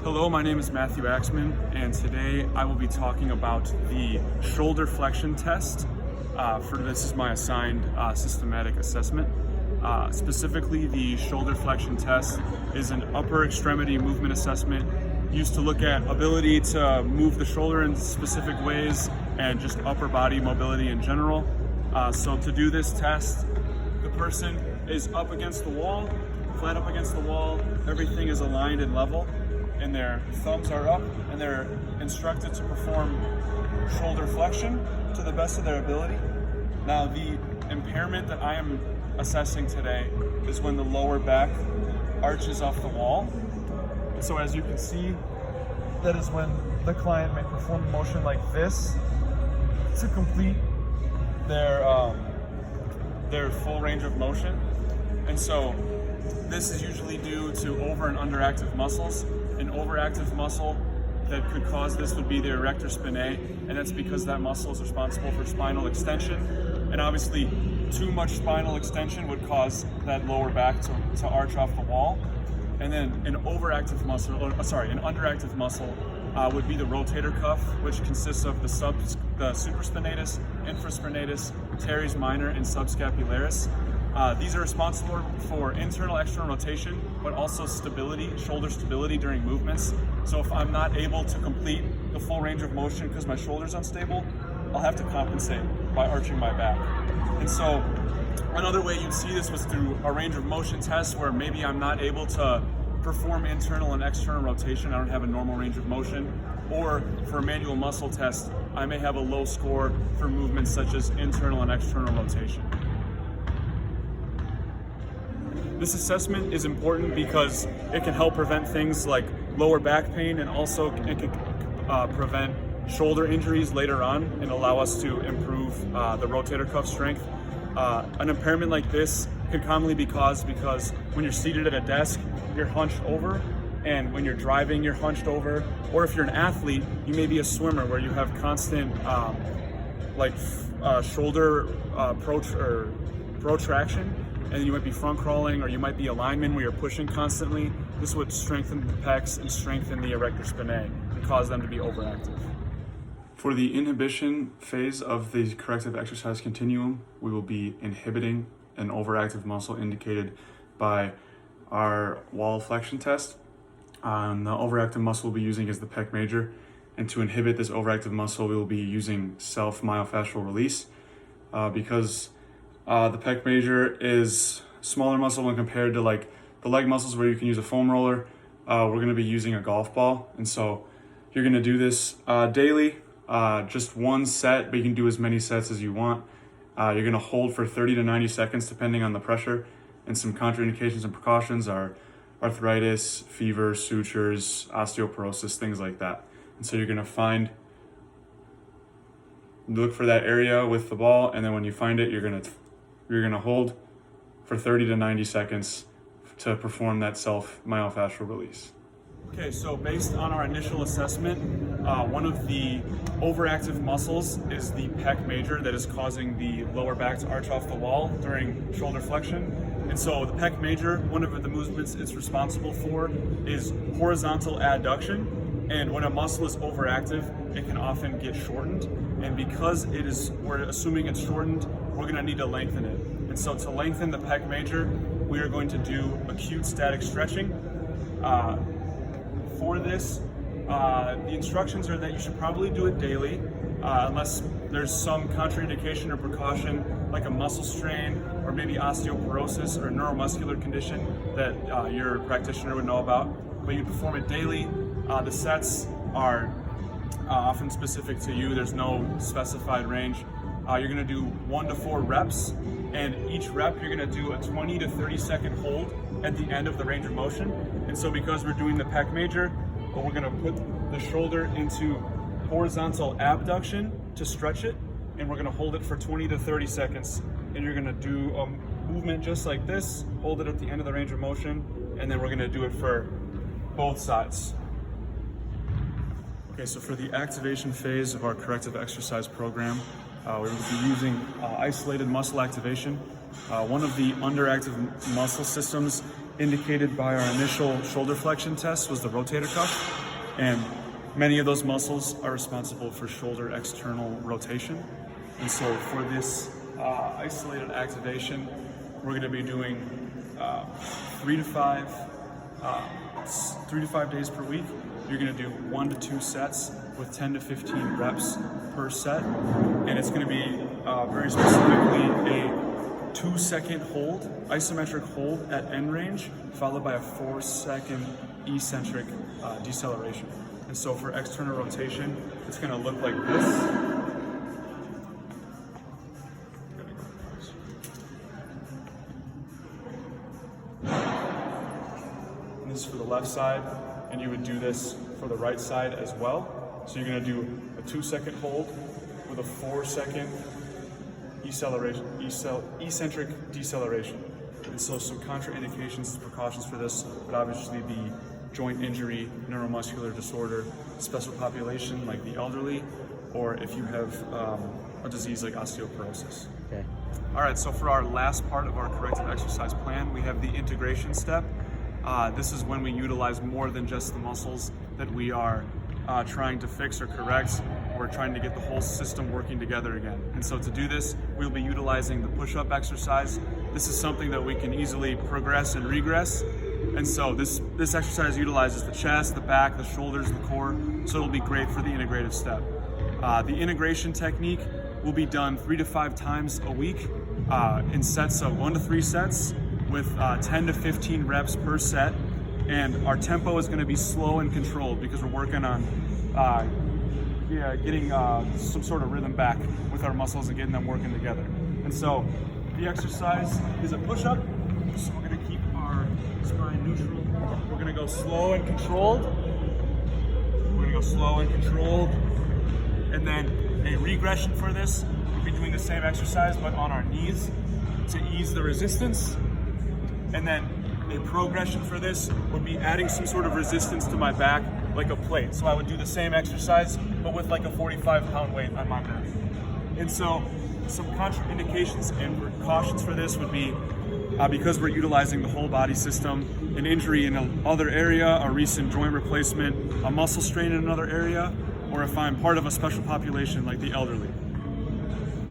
Hello, my name is Matthew Axman, and today I will be talking about the shoulder flexion test. This is my assigned systematic assessment. Specifically, the shoulder flexion test is an upper extremity movement assessment used to look at ability to move the shoulder in specific ways and just upper body mobility in general. So to do this test, the person is up against the wall, flat up against the wall, everything is aligned and level, and their thumbs are up, and they're instructed to perform shoulder flexion to the best of their ability. Now, the impairment that I am assessing today is when the lower back arches off the wall. And so as you can see, that is when the client may perform a motion like this to complete their full range of motion. And so this is usually due to over and underactive muscles. An overactive muscle that could cause this would be the erector spinae, and that's because that muscle is responsible for spinal extension. And obviously, too much spinal extension would cause that lower back to arch off the wall. And then an underactive muscle would be the rotator cuff, which consists of the supraspinatus, infraspinatus, teres minor, and subscapularis. These are responsible for internal, external rotation, but also stability, shoulder stability during movements. So if I'm not able to complete the full range of motion because my shoulder's unstable, I'll have to compensate by arching my back. And so another way you'd see this was through a range of motion test where maybe I'm not able to perform internal and external rotation. I don't have a normal range of motion. Or for a manual muscle test, I may have a low score for movements such as internal and external rotation. This assessment is important because it can help prevent things like lower back pain, and also it can prevent shoulder injuries later on and allow us to improve the rotator cuff strength. An impairment like this could commonly be caused because when you're seated at a desk, you're hunched over, and when you're driving, you're hunched over. Or if you're an athlete, you may be a swimmer where you have constant shoulder protraction, and you might be front crawling, or you might be a lineman where you're pushing constantly. This would strengthen the pecs and strengthen the erector spinae and cause them to be overactive. For the inhibition phase of the corrective exercise continuum, we will be inhibiting an overactive muscle indicated by our wall flexion test. The overactive muscle we'll be using is the pec major, and to inhibit this overactive muscle, we will be using self-myofascial release because the pec major is smaller muscle when compared to like the leg muscles where you can use a foam roller. We're going to be using a golf ball, and so you're going to do this daily, just one set, but you can do as many sets as you want. You're going to hold for 30 to 90 seconds depending on the pressure, and some contraindications and precautions are arthritis, fever, sutures, osteoporosis, things like that. And so you're going to look for that area with the ball, and then when you find it, you're going to hold for 30 to 90 seconds to perform that self-myofascial release. Okay, so based on our initial assessment, one of the overactive muscles is the pec major that is causing the lower back to arch off the wall during shoulder flexion. And so the pec major, one of the movements it's responsible for is horizontal adduction. And when a muscle is overactive, it can often get shortened. And because we're assuming it's shortened, we're going to need to lengthen it. And so to lengthen the pec major, we are going to do acute static stretching. For this, the instructions are that you should probably do it daily, unless there's some contraindication or precaution, like a muscle strain or maybe osteoporosis or a neuromuscular condition that your practitioner would know about. But you perform it daily. The sets are often specific to you. There's no specified range. You're going to do 1 to 4 reps, and each rep you're going to do a 20 to 30 second hold at the end of the range of motion. And so because we're doing the pec major, we're going to put the shoulder into horizontal abduction to stretch it, and we're going to hold it for 20 to 30 seconds. And you're going to do a movement just like this, hold it at the end of the range of motion, and then we're going to do it for both sides. Okay, so for the activation phase of our corrective exercise program, we will be using isolated muscle activation. One of the underactive muscle systems indicated by our initial shoulder flexion test was the rotator cuff, and many of those muscles are responsible for shoulder external rotation. And so for this isolated activation, we're going to be doing 3 to 5 days per week. You're going to do 1 to 2 sets with 10 to 15 reps per set, and it's going to be very specifically a 2-second hold, isometric hold at end range, followed by a 4-second eccentric deceleration. And so for external rotation, it's going to look like this. And this is for the left side, and you would do this for the right side as well. So you're going to do a 2-second hold with a 4-second eccentric deceleration. And so some contraindications, precautions for this would obviously be joint injury, neuromuscular disorder, special population like the elderly, or if you have a disease like osteoporosis. Okay. All right, so for our last part of our corrective exercise plan, we have the integration step. This is when we utilize more than just the muscles that we are trying to fix or correct. We're trying to get the whole system working together again. And so to do this, we'll be utilizing the push-up exercise. This is something that we can easily progress and regress. And so this exercise utilizes the chest, the back, the shoulders, the core, so it'll be great for the integrative step. The integration technique will be done 3 to 5 times a week in sets of 1 to 3 sets with 10 to 15 reps per set. And our tempo is going to be slow and controlled because we're working on getting some sort of rhythm back with our muscles and getting them working together. And so the exercise is a push-up, so we're going to keep our spine neutral. We're going to go slow and controlled. We're going to go slow and controlled. And then a regression for this, we'll be doing the same exercise but on our knees to ease the resistance. And then a progression for this would be adding some sort of resistance to my back, like a plate. So I would do the same exercise, but with like a 45-pound weight on my back. And so some contraindications and precautions for this would be because we're utilizing the whole body system, an injury in another area, a recent joint replacement, a muscle strain in another area, or if I'm part of a special population like the elderly.